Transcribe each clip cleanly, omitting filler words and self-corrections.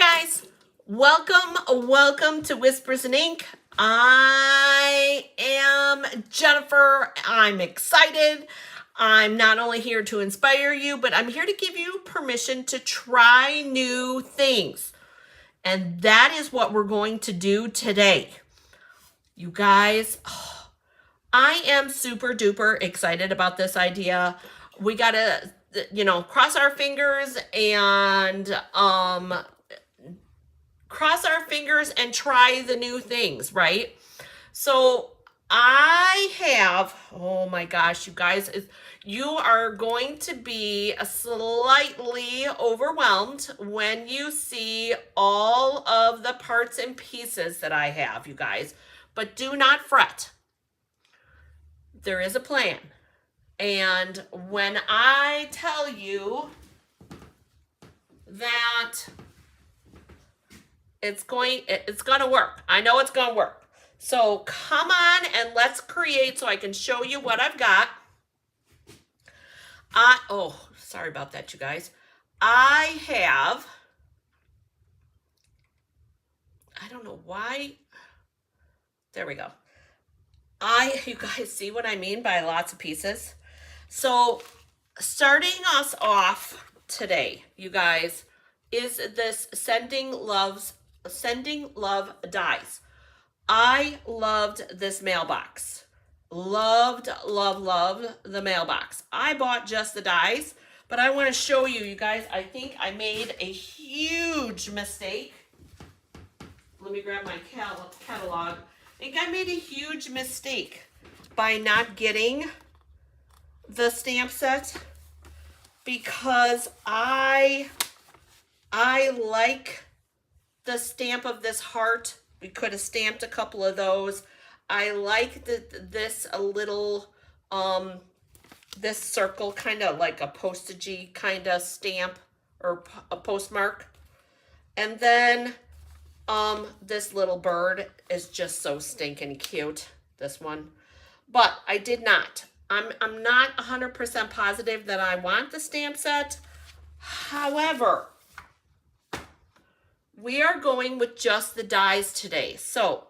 guys, welcome to Whispers and Ink. I am Jennifer. I'm excited. I'm not only here to inspire you, but I'm here to give you permission to try new things. And that is what we're going to do today. You guys, I am super duper excited about this idea. We gotta, cross our fingers and try the new things, right? So I have, oh my gosh, you guys, you are going to be slightly overwhelmed when you see all of the parts and pieces that I have, you guys. But do not fret. There is a plan. And when I tell you that it's going to work. I know it's going to work. So come on and let's create so I can show you what I've got. Oh, sorry about that, you guys. I have, I don't know why. There we go. You guys see what I mean by lots of pieces? So starting us off today, you guys, is this Sending Love dies. I loved this mailbox. Loved the mailbox. I bought just the dies, but I want to show you, you guys, I think I made a huge mistake. Let me grab my catalog. I think I made a huge mistake by not getting the stamp set because I like the stamp of this heart. We could have stamped a couple of those. I like this a little, this circle, kind of like a postagey kind of stamp or a postmark. And then this little bird is just so stinking cute, this one. But I did not. I'm not 100% positive that I want the stamp set. However, we are going with just the dies today. So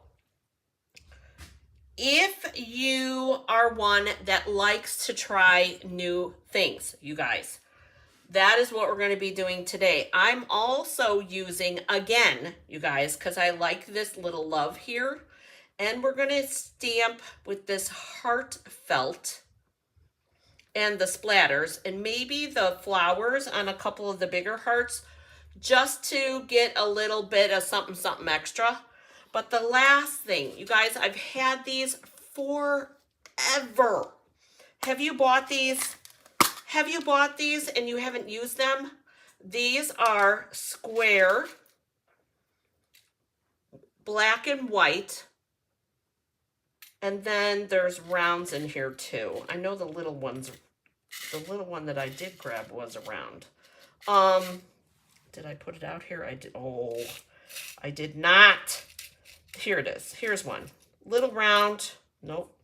if you are one that likes to try new things, you guys, that is what we're going to be doing today. I'm also using, again, you guys, because I like this little love here, and we're going to stamp with this heart felt and the splatters and maybe the flowers on a couple of the bigger hearts, just to get a little bit of something extra. But the last thing, you guys, I've had these forever. Have you bought these? Have you bought these and you haven't used them? These are square, black and white. And then there's rounds in here too. I know the little one that I did grab was a round. Did I put it out here? I did. Oh, I did not. Here it is. Here's one. Little round. Nope.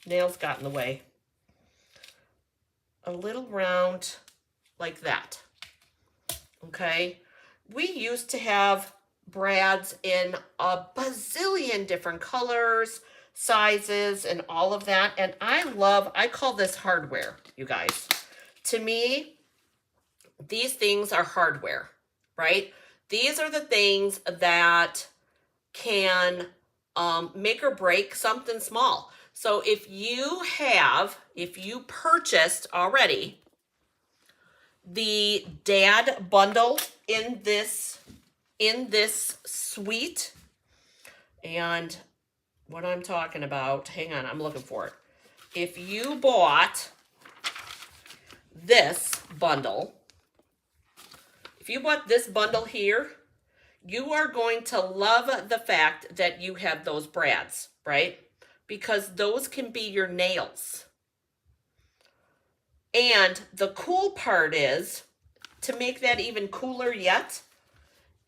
Nails got in the way. A little round like that. Okay. We used to have brads in a bazillion different colors, sizes, and all of that. And I call this hardware, you guys. To me, these things are hardware, right? These are the things that can make or break something small. So if you purchased already the dad bundle in this suite, and what I'm talking about, hang on, I'm looking for it. If you bought this bundle, here, you are going to love the fact that you have those brads, right? Because those can be your nails. And the cool part is, to make that even cooler yet,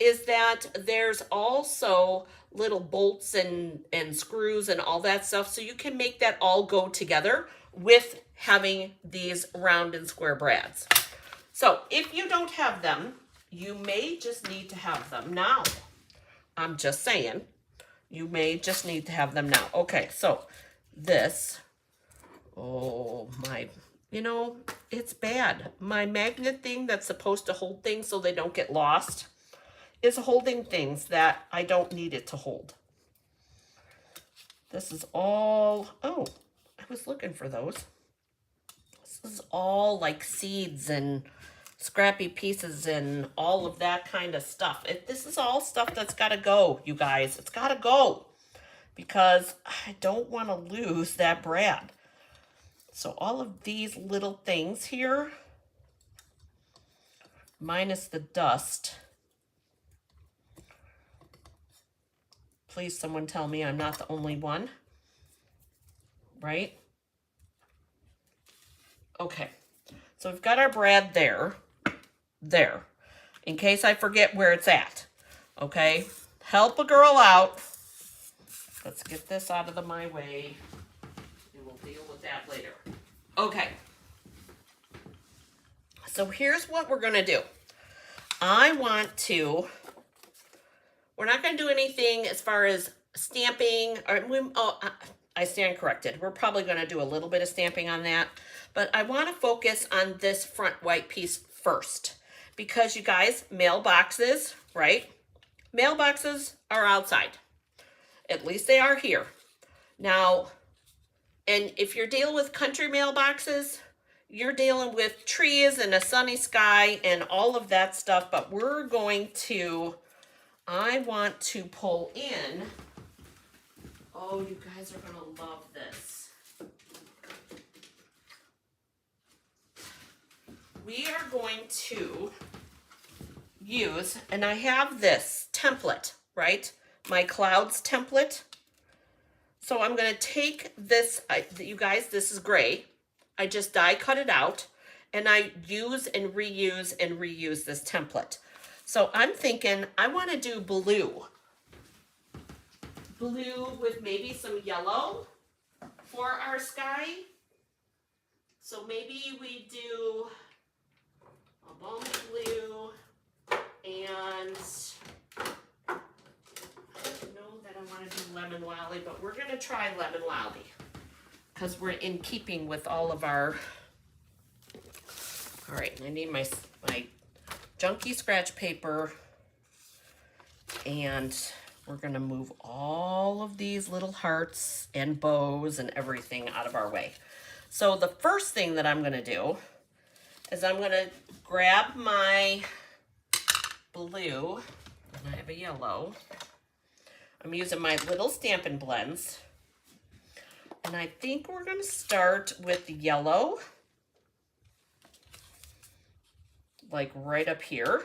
is that there's also little bolts and screws and all that stuff. So you can make that all go together with having these round and square brads. So if you don't have them, you may just need to have them now. I'm just saying, you may just need to have them now. Okay, so this, oh my, you know, it's bad. My magnet thing that's supposed to hold things so they don't get lost is holding things that I don't need it to hold. This is all, oh, I was looking for those. This is all like seeds and scrappy pieces and all of that kind of stuff. This is all stuff that's got to go, you guys. It's got to go because I don't want to lose that brad. So all of these little things here, minus the dust. Please, someone tell me I'm not the only one, right? Okay, so we've got our brad there, in case I forget where it's at, okay? Help a girl out. Let's get this out of my way, and we'll deal with that later. Okay, so here's what we're gonna do. We're not gonna do anything as far as stamping, I stand corrected. We're probably gonna do a little bit of stamping on that, but I wanna focus on this front white piece first because you guys, mailboxes, right? Mailboxes are outside. At least they are here. Now, and if you're dealing with country mailboxes, you're dealing with trees and a sunny sky and all of that stuff, but I want to pull in, oh, you guys are gonna love this. We are going to use, and I have this template, right? My clouds template. So I'm gonna take this, you guys, this is gray. I just die cut it out and I use and reuse this template. So I'm thinking I want to do blue. Blue with maybe some yellow for our sky. So maybe we do a balmy blue and I don't know that I want to do lemon lolly, but we're going to try lemon lolly because we're in keeping with all of our, all right, I need my junky scratch paper, and we're gonna move all of these little hearts and bows and everything out of our way. So the first thing that I'm gonna do is I'm gonna grab my blue, and I have a yellow. I'm using my little Stampin' Blends, and I think we're gonna start with the yellow, like right up here.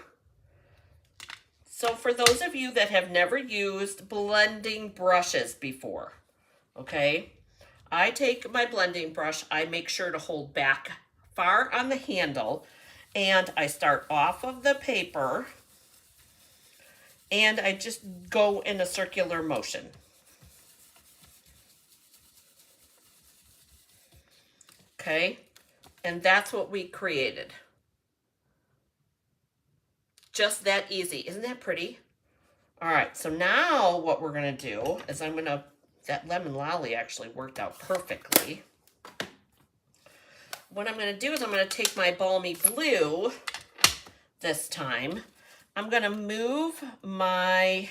So for those of you that have never used blending brushes before, okay, I take my blending brush, I make sure to hold back far on the handle, and I start off of the paper, and I just go in a circular motion. Okay, and that's what we created. Just that easy. Isn't that pretty? All right, so now what we're gonna do is that lemon lolly actually worked out perfectly. What I'm gonna do is I'm gonna take my balmy blue this time. I'm gonna move my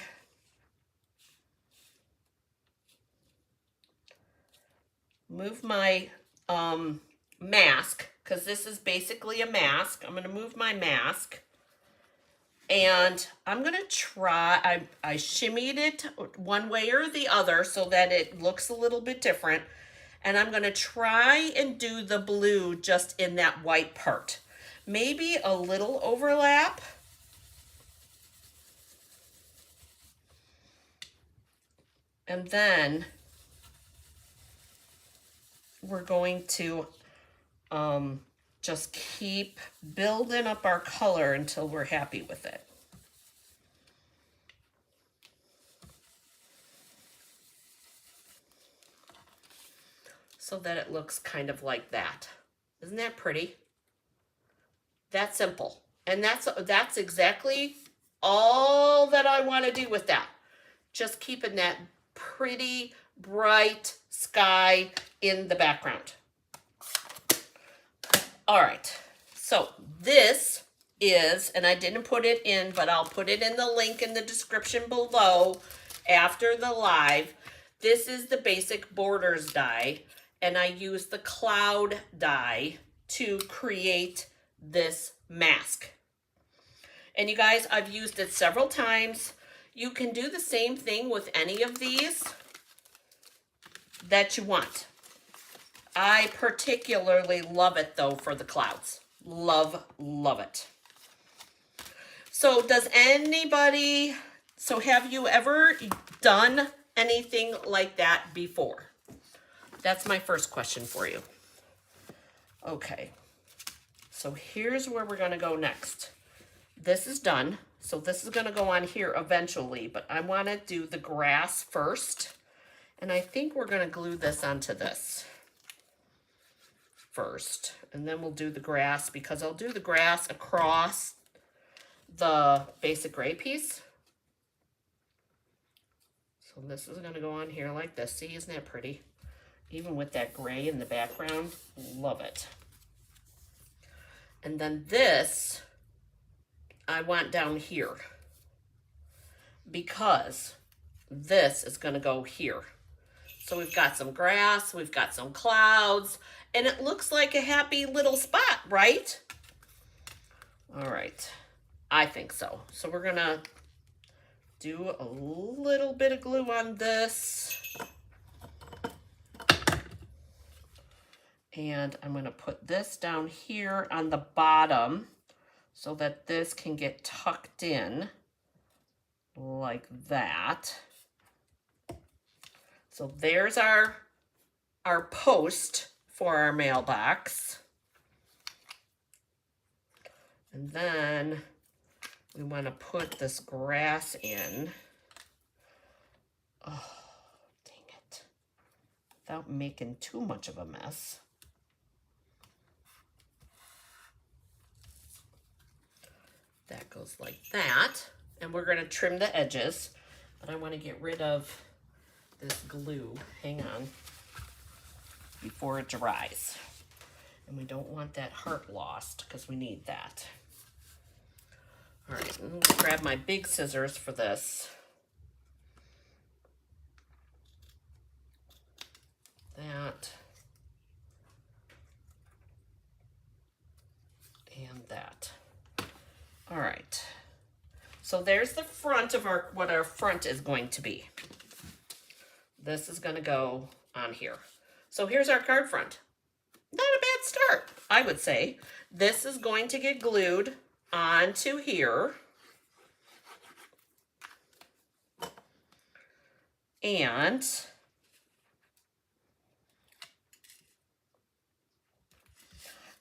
mask, because this is basically a mask. I'm gonna move my mask. And I'm gonna try, I shimmied it one way or the other so that it looks a little bit different. And I'm gonna try and do the blue just in that white part. Maybe a little overlap. And then we're going to just keep building up our color until we're happy with it. So that it looks kind of like that. Isn't that pretty? That simple. And that's exactly all that I want to do with that. Just keeping that pretty bright sky in the background. All right, so this is, and I didn't put it in, but I'll put it in the link in the description below after the live. This is the basic borders die, and I use the cloud die to create this mask. And you guys, I've used it several times. You can do the same thing with any of these that you want. I particularly love it though for the clouds. Love, love it. So does anybody, so have you ever done anything like that before? That's my first question for you. Okay, so here's where we're gonna go next. This is done, so this is gonna go on here eventually, but I wanna do the grass first, and I think we're gonna glue this onto this first, and then we'll do the grass, because I'll do the grass across the basic gray piece. So this is going to go on here like this. See, isn't that pretty? Even with that gray in the background, love it. And then this, I want down here, because this is going to go here. So we've got some grass, we've got some clouds, and it looks like a happy little spot, right? All right, I think so. So we're gonna do a little bit of glue on this. And I'm gonna put this down here on the bottom so that this can get tucked in like that. So there's our post for our mailbox. And then we want to put this grass in. Oh, dang it. Without making too much of a mess. That goes like that. And we're going to trim the edges. But I want to get rid of this glue. Hang on. Before it dries. And we don't want that heart lost because we need that. All right, I'm going to grab my big scissors for this. That. And that. All right. So there's the front of what our front is going to be. This is going to go on here. So here's our card front. Not a bad start, I would say. This is going to get glued onto here. And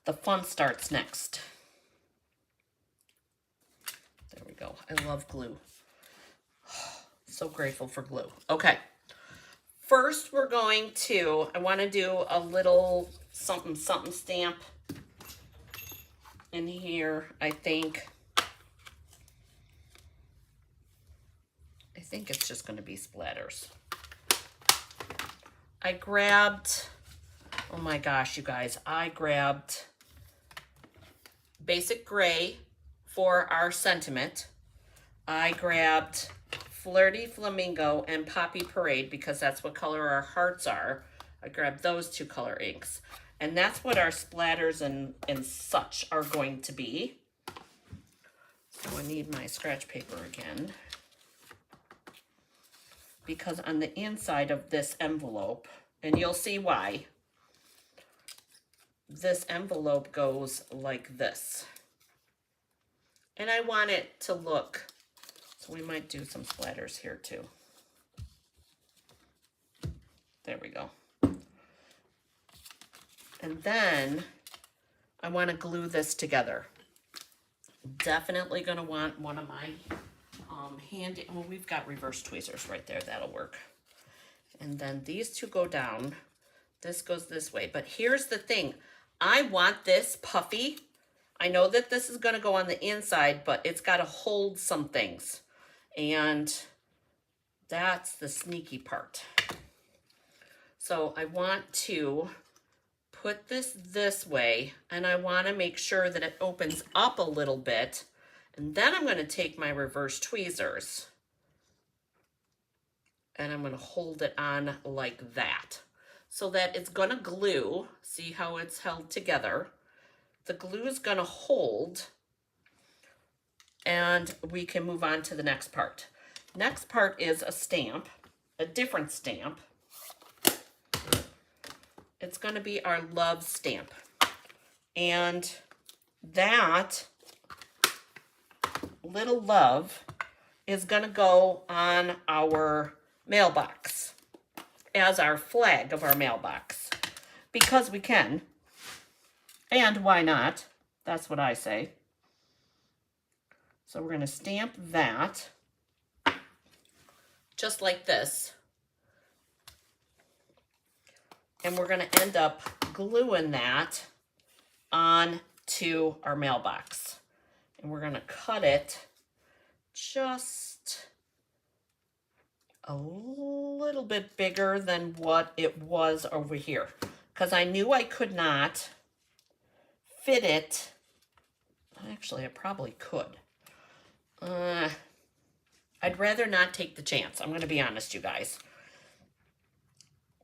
the fun starts next. There we go. I love glue. So grateful for glue. Okay. First, we're going to, I want to do a little something, something stamp in here, I think. I think it's just going to be splatters. I grabbed, oh my gosh, you guys, I grabbed basic gray for our sentiment. I grabbed Flirty Flamingo and Poppy Parade because that's what color our hearts are. I grabbed those two color inks. And that's what our splatters and such are going to be. So I need my scratch paper again. Because on the inside of this envelope, and you'll see why, this envelope goes like this. And I want it to look, so we might do some splatters here too. There we go. And then I want to glue this together. Definitely going to want one of my handy, well, we've got reverse tweezers right there. That'll work. And then these two go down. This goes this way. But here's the thing. I want this puffy. I know that this is going to go on the inside, but it's got to hold some things. And that's the sneaky part. So I want to put this way, and I want to make sure that it opens up a little bit. And then I'm going to take my reverse tweezers and I'm going to hold it on like that so that it's going to glue. See how it's held together? The glue is going to hold, and we can move on to the next part. Next part is a stamp, a different stamp. It's going to be our love stamp. And that little love is going to go on our mailbox as our flag of our mailbox, because we can. And why not? That's what I say. So we're going to stamp that just like this. And we're going to end up gluing that onto our mailbox. And we're going to cut it just a little bit bigger than what it was over here, because I knew I could not fit it. Actually, I probably could. I'd rather not take the chance. I'm going to be honest, you guys.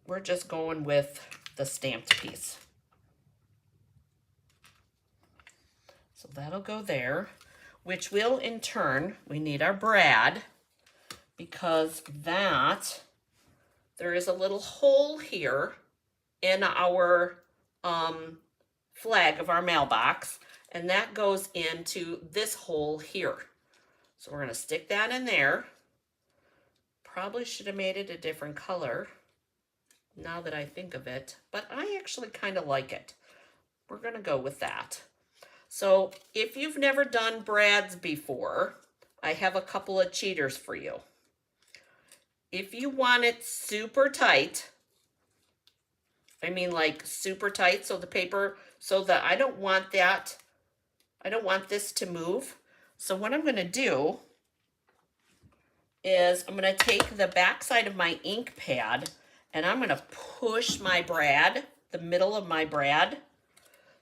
We're just going with the stamped piece. So that'll go there, which will in turn, we need our brad, because that, there is a little hole here in our flag of our mailbox, and that goes into this hole here. So we're going to stick that in there. Probably should have made it a different color now that I think of it, but I actually kind of like it. We're going to go with that. So if you've never done brads before, I have a couple of cheaters for you. If you want it super tight, I mean like super tight, so the paper, so that I don't want this to move. So what I'm going to do is I'm going to take the back side of my ink pad and I'm going to push my brad, the middle of my brad,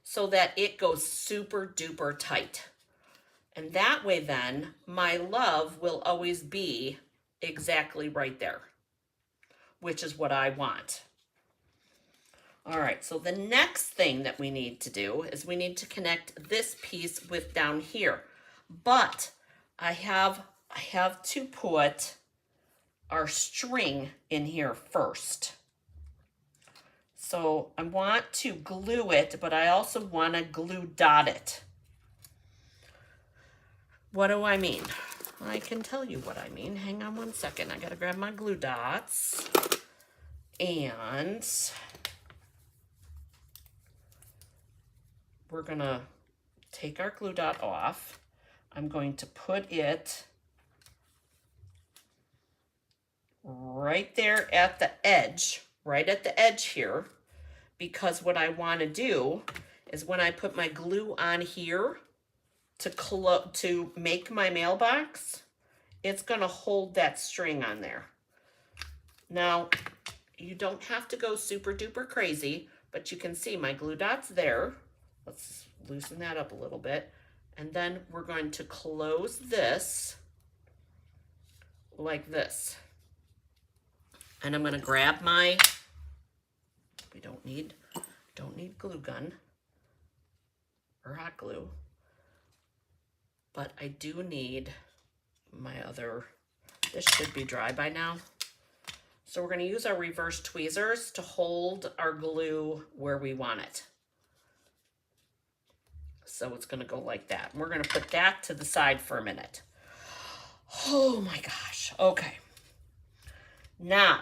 so that it goes super duper tight. And that way then my love will always be exactly right there, which is what I want. All right, so the next thing that we need to do is we need to connect this piece with down here. But I have to put our string in here first. So I want to glue it, but I also want to glue dot it. What do I mean? I can tell you what I mean. Hang on one second. I gotta grab my glue dots. And we're gonna take our glue dot off. I'm going to put it right there at the edge, right at the edge here, because what I want to do is when I put my glue on here to make my mailbox, it's going to hold that string on there. Now, you don't have to go super duper crazy, but you can see my glue dot's there. Let's loosen that up a little bit. And then we're going to close this like this. And I'm going to grab my, we don't need glue gun or hot glue, but I do need my other, this should be dry by now. So we're going to use our reverse tweezers to hold our glue where we want it. So it's going to go like that. And we're going to put that to the side for a minute. Oh my gosh. Okay. Now,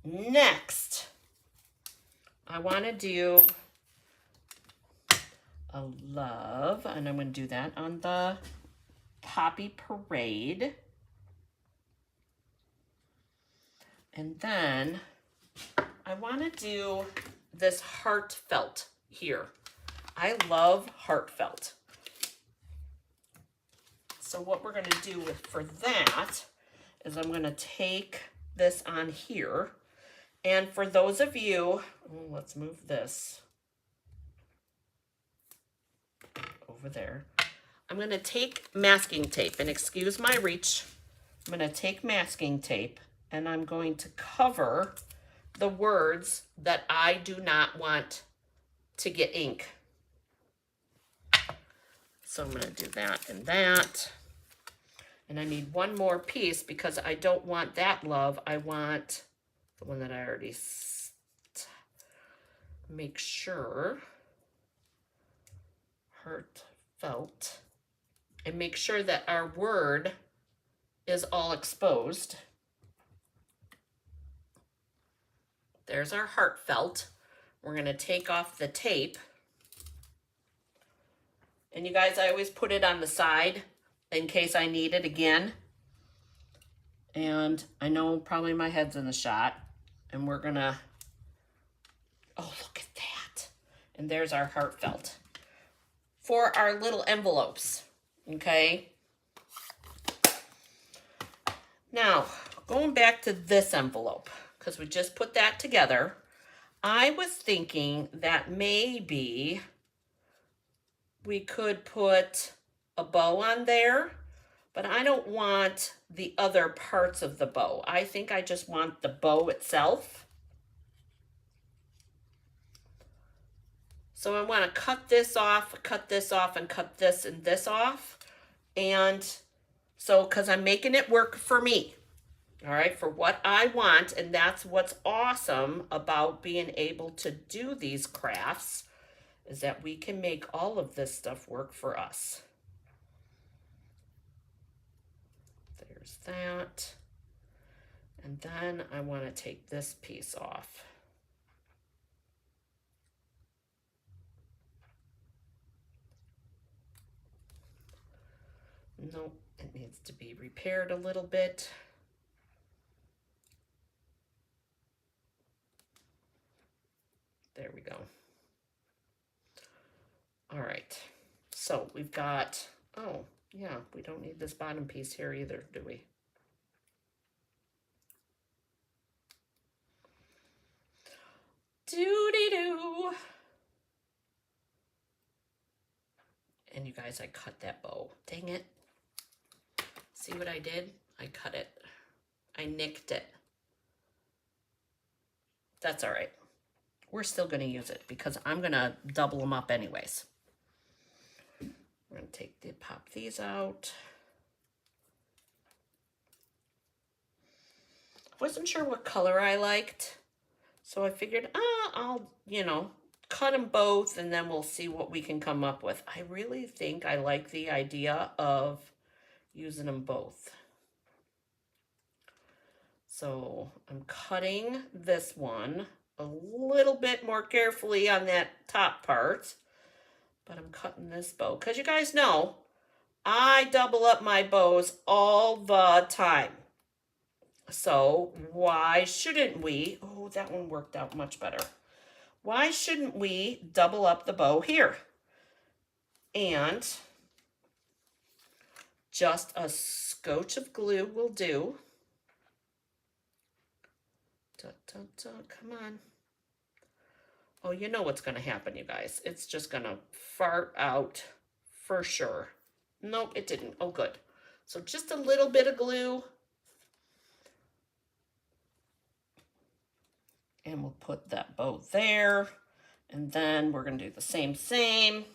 next, I want to do a love, and I'm going to do that on the Poppy Parade. And then I want to do this heartfelt here. I love heartfelt. So what we're going to do for that is I'm going to take this on here. And for those of you, let's move this over there. I'm going to take masking tape, and excuse my reach. I'm going to take masking tape and I'm going to cover the words that I do not want to get ink. So I'm going to do that and that. And I need one more piece because I don't want that love. I want the one that I already make sure heartfelt, and make sure that our word is all exposed. There's our heartfelt. We're going to take off the tape. And you guys, I always put it on the side in case I need it again. And I know probably my head's in the shot. And we're going to, oh, look at that. And there's our heartfelt. For our little envelopes, okay? Now, going back to this envelope, because we just put that together, I was thinking that maybe we could put a bow on there, but I don't want the other parts of the bow. I think I just want the bow itself. So I want to cut this off, and cut this and this off. And so, because I'm making it work for me. All right, for what I want, and that's what's awesome about being able to do these crafts, is that we can make all of this stuff work for us. There's that. And then I want to take this piece off. Nope, it needs to be repaired a little bit. There we go. All right, so we've got, oh, yeah, we don't need this bottom piece here either, do we? Doo-dee-doo. And you guys, I cut that bow. Dang it. See what I did? I cut it. I nicked it. That's all right. We're still going to use it because I'm going to double them up anyways. We're going to pop these out. Wasn't sure what color I liked, so I figured, I'll, cut them both and then we'll see what we can come up with. I really think I like the idea of using them both. So I'm cutting this one a little bit more carefully on that top part, but I'm cutting this bow because you guys know I double up my bows all the time. So why shouldn't we? Oh, that one worked out much better. Why shouldn't we double up the bow here? And just a scotch of glue will do. Come on. Oh, you know what's going to happen, you guys. It's just going to fart out for sure. Nope, it didn't. Oh, good. So just a little bit of glue. And we'll put that bow there. And then we're going to do the same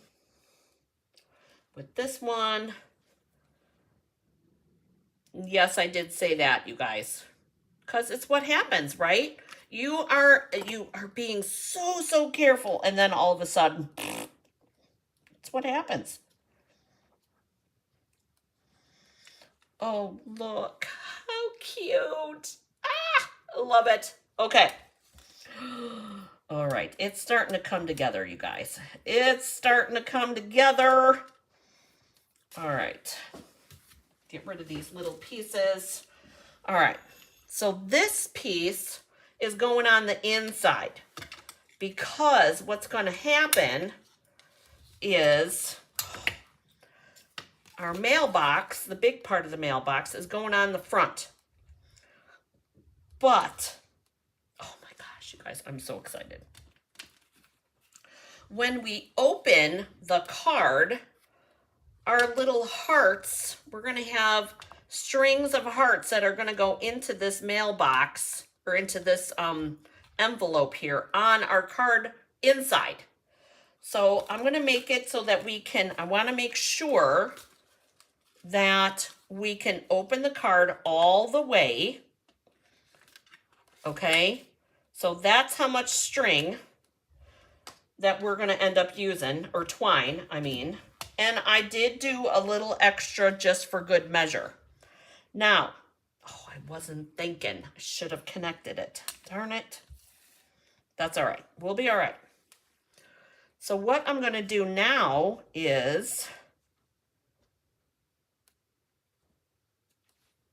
with this one. Yes, I did say that, you guys. Because it's what happens, right? You are being so careful, and then all of a sudden, it's what happens. Oh, look. How cute. I love it. Okay. All right. It's starting to come together, you guys. It's starting to come together. All right. Get rid of these little pieces. All right. So this piece is going on the inside because what's going to happen is our mailbox, the big part of the mailbox, is going on the front. But, oh my gosh, you guys, I'm so excited. When we open the card, our little hearts, we're going to have strings of hearts that are going to go into this mailbox or into this envelope here on our card inside. So I'm going to make it so that we can, I want to make sure that we can open the card all the way. Okay, so that's how much string that we're going to end up using, or twine, I mean. And I did do a little extra just for good measure. Now, oh, I wasn't thinking. I should have connected it. Darn it. That's all right. We'll be all right. So what I'm going to do now is,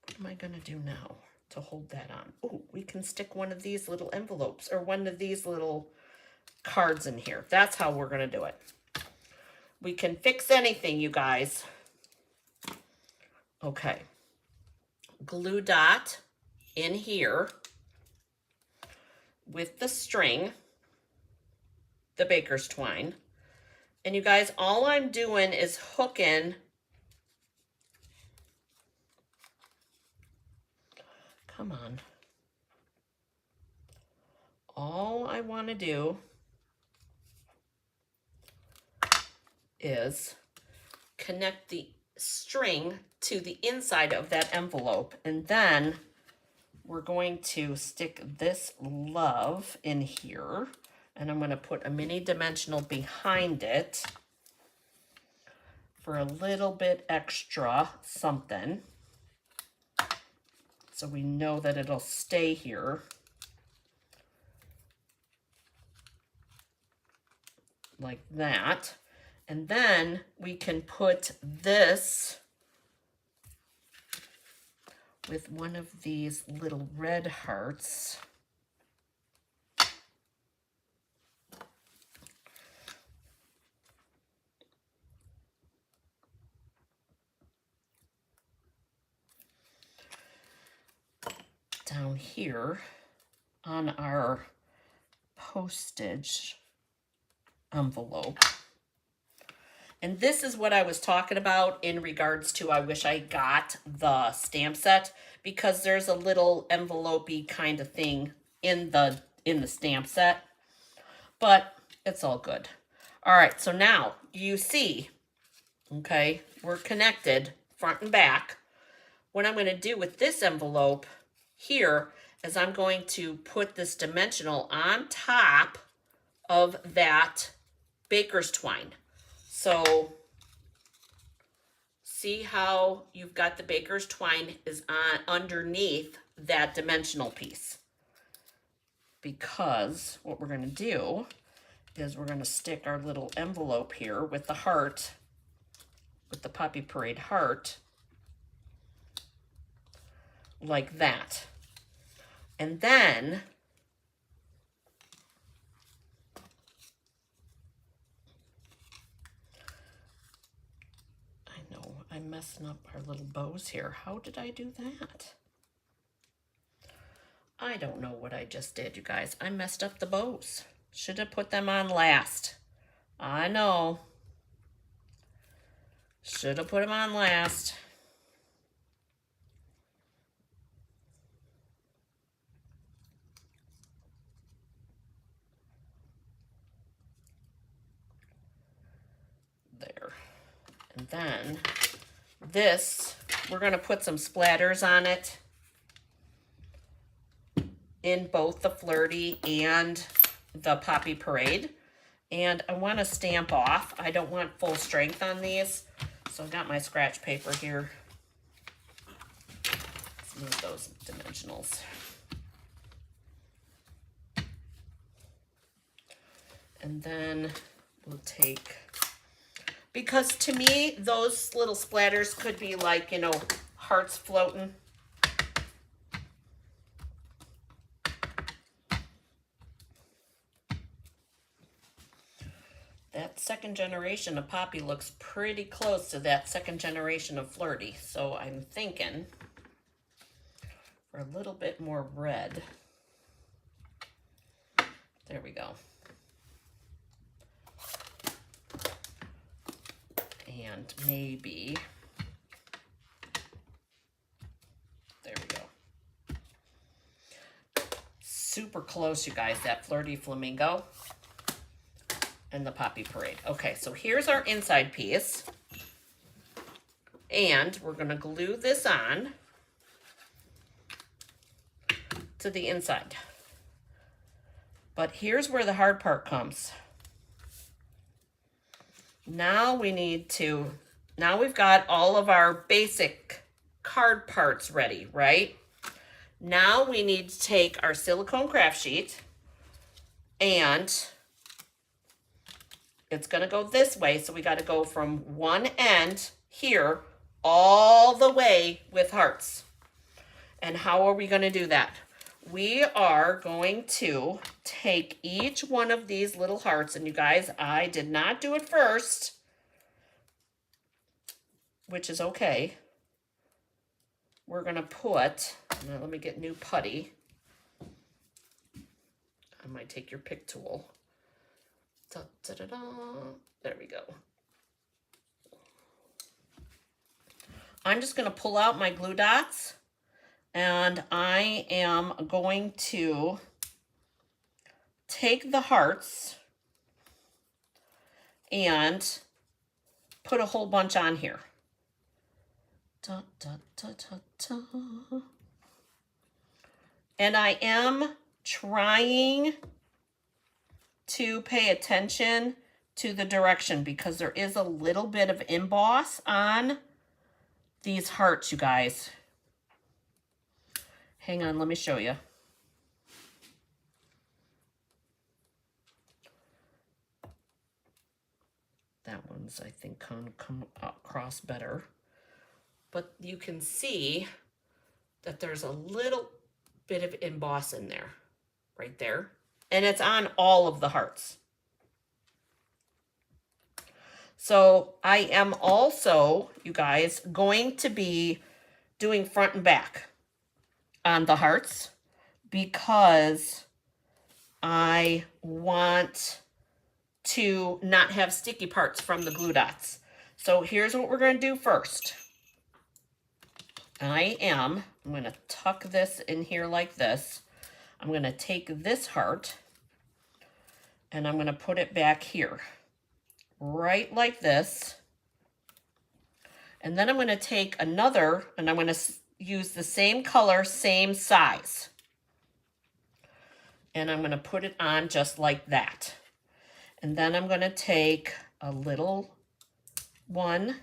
what am I going to do now to hold that on? Oh, we can stick one of these little envelopes or one of these little cards in here. That's how we're going to do it. We can fix anything, you guys. Okay. Glue dot in here with the string, the baker's twine. And you guys, all I'm doing is hooking come on. All I want to do is connect the string to the inside of that envelope, and then we're going to stick this love in here, and I'm going to put a mini dimensional behind it for a little bit extra something, so we know that it'll stay here. Like that. And then we can put this with one of these little red hearts. Down here on our postage envelope. And this is what I was talking about in regards to, I wish I got the stamp set, because there's a little envelope-y kind of thing in the stamp set, but it's all good. All right, so now you see, okay, we're connected front and back. What I'm going to do with this envelope here is I'm going to put this dimensional on top of that baker's twine. So see how you've got the baker's twine is on underneath that dimensional piece. Because what we're going to do is we're going to stick our little envelope here with the heart, with the Poppy Parade heart, like that. And then I'm messing up our little bows here. How did I do that? I don't know what I just did, you guys. I messed up the bows. Should have put them on last. I know. Should have put them on last. There. And then this, we're going to put some splatters on it in both the Flirty and the Poppy Parade. And I want to stamp off. I don't want full strength on these. So I've got my scratch paper here. Let's move those dimensionals. And then we'll take, because to me, those little splatters could be like, you know, hearts floating. that second generation of Poppy looks pretty close to that second generation of Flirty. So I'm thinking for a little bit more red. There we go. And maybe, there we go. Super close, you guys, that Flirty Flamingo and the Poppy Parade. Okay, so here's our inside piece. And we're gonna glue this on to the inside. But here's where the hard part comes. Now we've got all of our basic card parts ready, right? Now we need to take our silicone craft sheet, and it's gonna go this way, so we gotta go from one end here all the way with hearts. And how are we gonna do that? We are going to take each one of these little hearts, and you guys, I did not do it first, which is okay. We're gonna put, now let me get new putty. I might take your pick tool. Da, da, da, da. There we go. I'm just gonna pull out my glue dots, and I am going to take the hearts and put a whole bunch on here. Da, da, da, da, da. And I am trying to pay attention to the direction because there is a little bit of emboss on these hearts, you guys. Hang on, let me show you. That one's, I think, kind of come across better. But you can see that there's a little bit of emboss in there, right there. And it's on all of the hearts. So I am also, you guys, going to be doing front and back on the hearts because I want to not have sticky parts from the glue dots. So here's what we're going to do first. I'm going to tuck this in here like this. I'm going to take this heart and I'm going to put it back here, right like this. And then I'm going to take another, and I'm going to use the same color, same size. And I'm going to put it on just like that. And then I'm going to take a little one,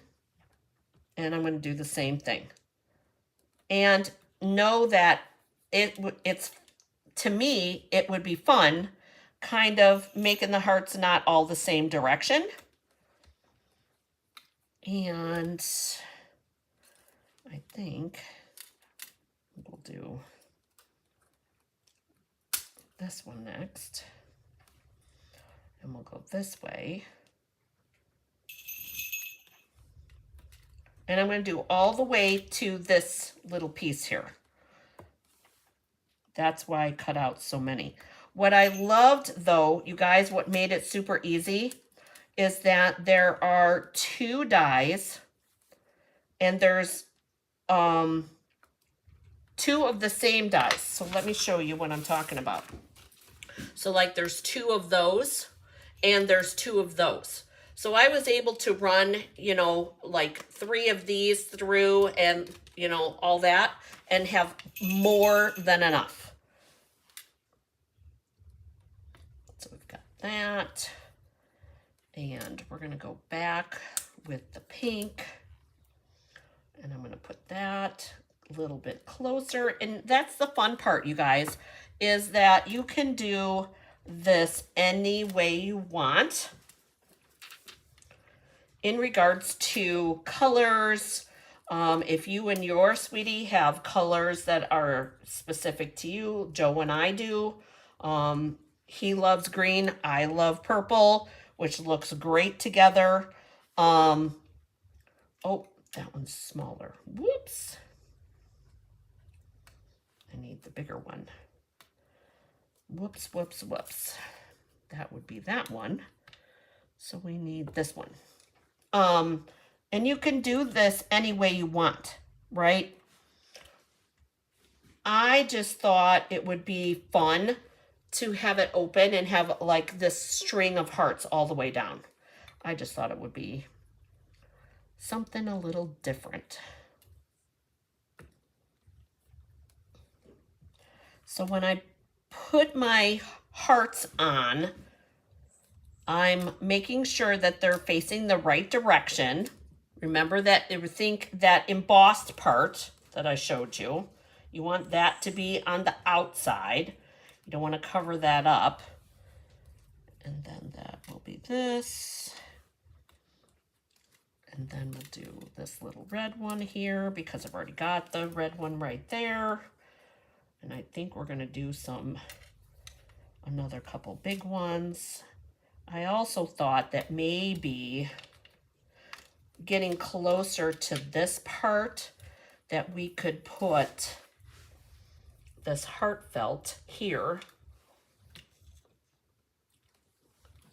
and I'm going to do the same thing. And know that it's, to me, it would be fun kind of making the hearts not all the same direction. And I think we'll do this one next. And we'll go this way. And I'm going to do all the way to this little piece here. That's why I cut out so many. What I loved, though, you guys, what made it super easy is that there are 2 dies, and there's 2 of the same dies. So let me show you what I'm talking about. So like there's 2 of those, and there's 2 of those. So I was able to run, you know, like 3 of these through and, you know, all that, and have more than enough. So we've got that. And we're going to go back with the pink. And I'm going to put that a little bit closer. And that's the fun part, you guys, is that you can do this any way you want. In regards to colors, if you and your sweetie have colors that are specific to you, Joe and I do. He loves green, I love purple. which looks great together. Oh, that one's smaller. Whoops. I need the bigger one. Whoops, whoops, whoops. That would be that one. So we need this one. And you can do this any way you want, right? I just thought it would be fun to have it open and have like this string of hearts all the way down. I just thought it would be something a little different. So when I put my hearts on, I'm making sure that they're facing the right direction. Remember that, think that embossed part that I showed you. You want that to be on the outside. You don't want to cover that up. And then that will be this. And then we'll do this little red one here because I've already got the red one right there. And I think we're going to do another couple big ones. I also thought that maybe getting closer to this part that we could put this heartfelt here.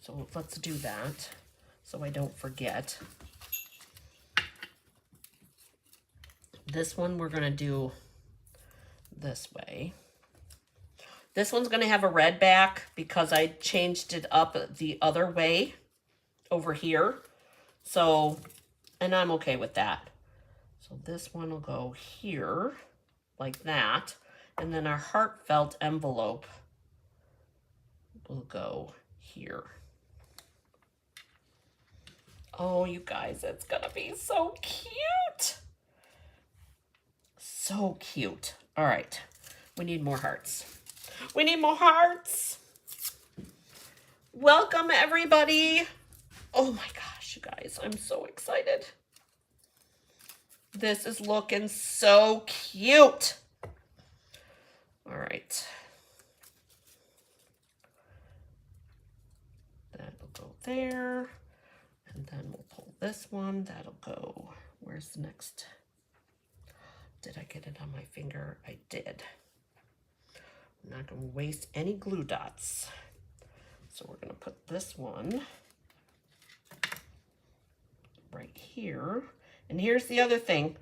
So let's do that so I don't forget. This one we're going to do this way. This one's going to have a red back because I changed it up the other way over here. So, and I'm okay with that. So this one will go here like that. And then our heartfelt envelope will go here. Oh, you guys, it's going to be so cute. So cute. All right. We need more hearts. We need more hearts. Welcome, everybody. Oh my gosh, you guys, I'm so excited. This is looking so cute. All right. That'll go there. And then we'll pull this one. That'll go. Where's the next? Did I get it on my finger? I did. I'm not going to waste any glue dots. So we're going to put this one right here. And here's the other thing.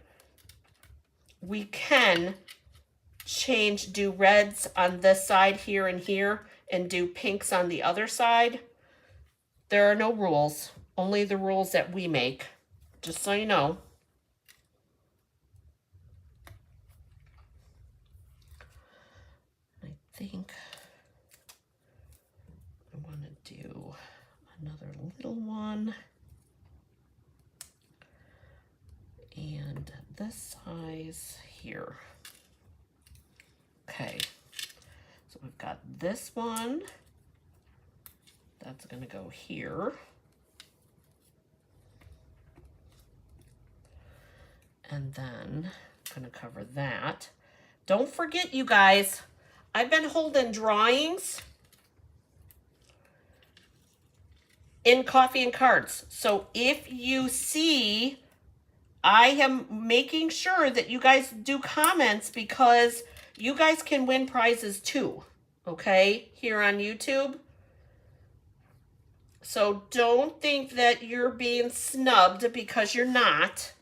We can do reds on this side here and here and do pinks on the other side. There are no rules, only the rules that we make, just so you know. I think I want to do another little one. And this size here. Okay, so we've got this one. That's going to go here. And then I'm going to cover that. Don't forget, you guys, I've been holding drawings in Coffee and Cards. So if you see, I am making sure that you guys do comments because you guys can win prizes too, okay, here on YouTube. So don't think that you're being snubbed because you're not.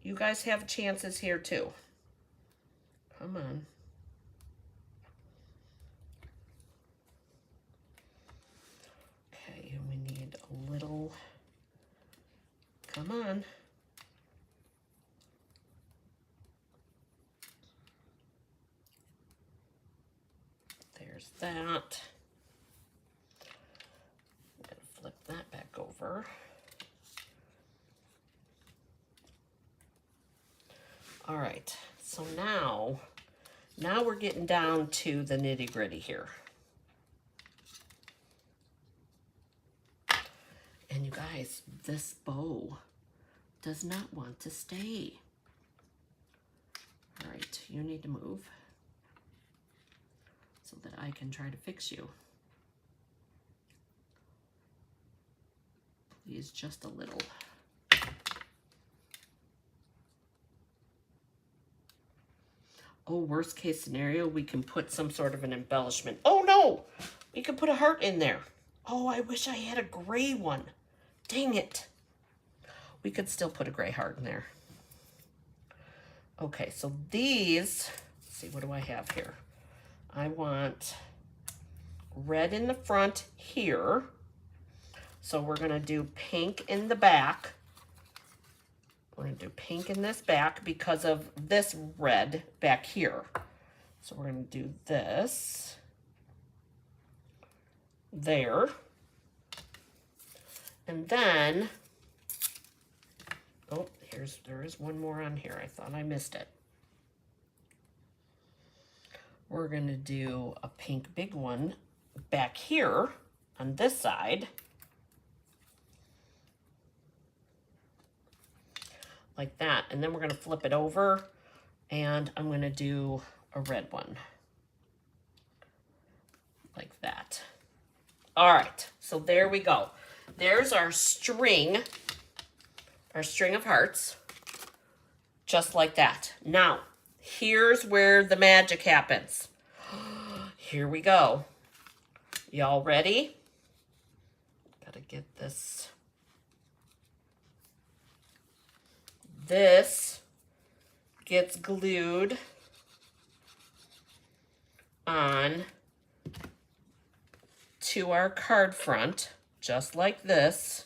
You guys have chances here too. Come on. Okay, and we need a little, come on. There's that. I'm going to flip that back over. All right, so now we're getting down to the nitty-gritty here. And you guys, this bow does not want to stay. All right, you need to move so that I can try to fix you. these just a little. Oh, worst case scenario, we can put some sort of an embellishment. Oh no, we could put a heart in there. Oh, I wish I had a gray one. Dang it. We could still put a gray heart in there. Okay, so these, let's see, what do I have here? I want red in the front here. So we're gonna do pink in the back. We're gonna do pink in this back because of this red back here. So we're gonna do this there. And then, oh, there is one more on here. I thought I missed it. We're gonna do a pink big one back here on this side. Like that. And then we're gonna flip it over and I'm gonna do a red one. Like that. All right, so there we go. There's our string of hearts, just like that. Now, here's where the magic happens. Here we go. Y'all ready? Gotta get this. This gets glued on to our card front, just like this.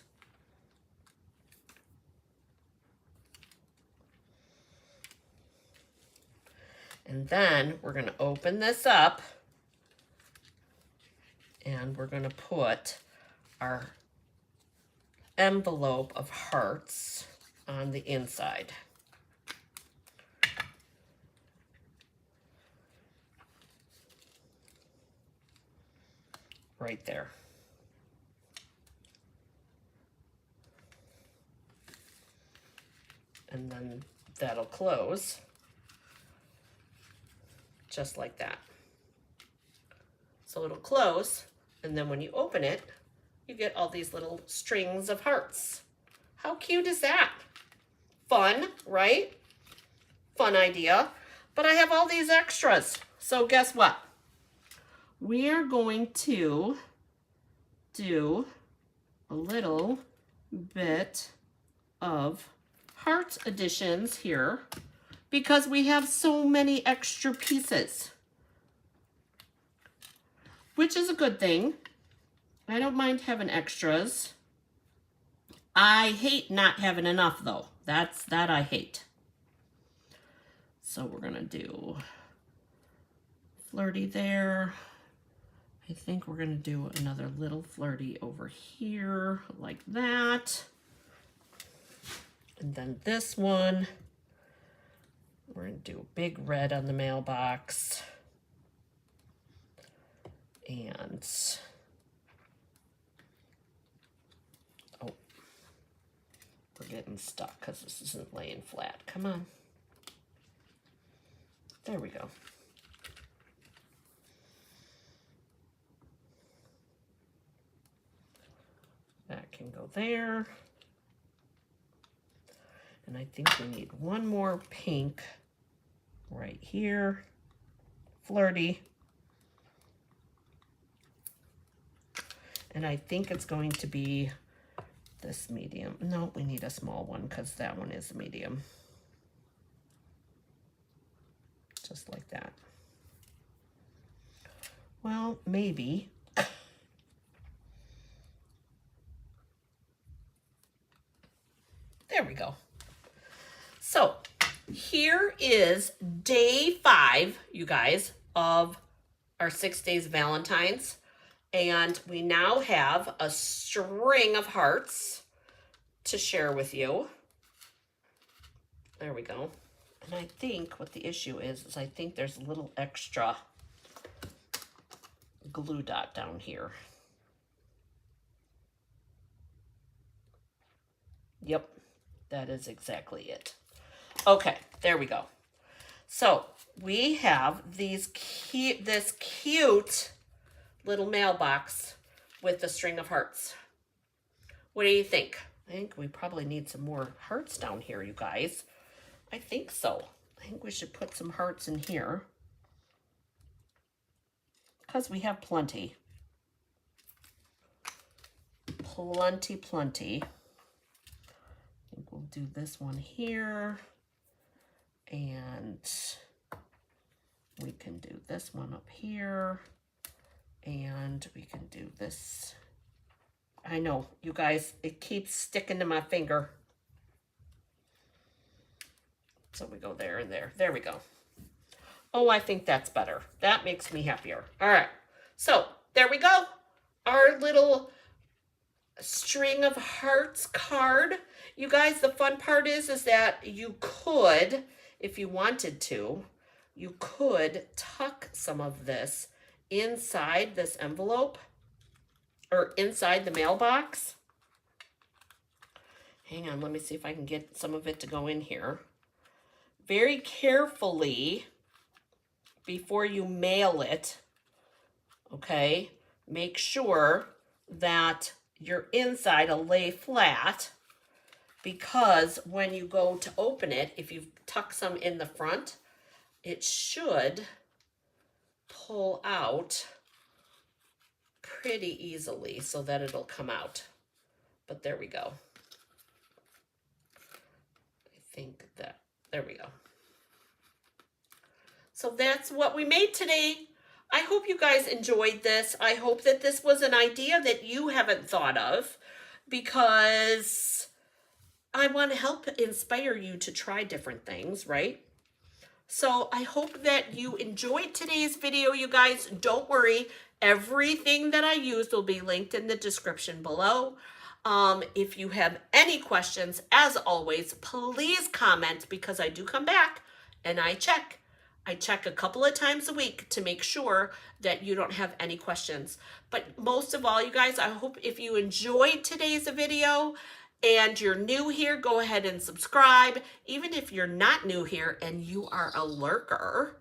And then we're going to open this up and we're going to put our envelope of hearts on the inside. Right there. And then that'll close just like that. So it'll close, and then when you open it, you get all these little strings of hearts. How cute is that? Fun, right? Fun idea. But I have all these extras. So guess what? We are going to do a little bit of heart additions here because we have so many extra pieces, which is a good thing. I don't mind having extras. I hate not having enough though. That I hate. So we're gonna do flirty there. I think we're gonna do another little flirty over here like that. And then this one, we're gonna do a big red on the mailbox. And, oh, we're getting stuck because this isn't laying flat. Come on. There we go. That can go there. And I think we need one more pink right here. Flirty. And I think it's going to be this medium. No, we need a small one because that one is medium. Just like that. Well, maybe. There we go. So here is day 5, you guys, of our 6 Days Valentines. And we now have a string of hearts to share with you. There we go. And I think what the issue is I think there's a little extra glue dot down here. Yep, that is exactly it. Okay, there we go. So we have this cute little mailbox with the string of hearts. What do you think? I think we probably need some more hearts down here, you guys. I think so. I think we should put some hearts in here because we have plenty. Plenty. I think we'll do this one here, and we can do this one up here, and we can do this. I know, you guys, it keeps sticking to my finger. So we go there and there. There we go. Oh, I think that's better. That makes me happier. All right. So there we go. Our little string of hearts card. You guys, the fun part is that you could, if you wanted to, you could tuck some of this inside this envelope or inside the mailbox. Hang on, let me see if I can get some of it to go in here. Very carefully before you mail it, okay, make sure that your inside will lay flat, because when you go to open it, if you tuck some in the front, it should pull out pretty easily so that it'll come out. But there we go. I think that, there we go. So that's what we made today. I hope you guys enjoyed this. I hope that this was an idea that you haven't thought of, because I want to help inspire you to try different things, right? So I hope that you enjoyed today's video, you guys. Don't worry. Everything that I used will be linked in the description below. If you have any questions, as always, please comment, because I do come back and I check. I check a couple of times a week to make sure that you don't have any questions. But most of all, you guys, I hope if you enjoyed today's video and you're new here, go ahead and subscribe. Even if you're not new here and you are a lurker,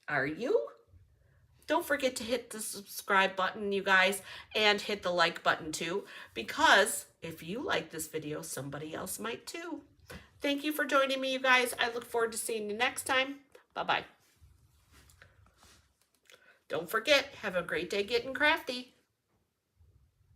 are you? Don't forget to hit the subscribe button, you guys, and hit the like button too, because if you like this video, somebody else might too. Thank you for joining me, you guys. I look forward to seeing you next time. Bye-bye. Don't forget, have a great day getting crafty.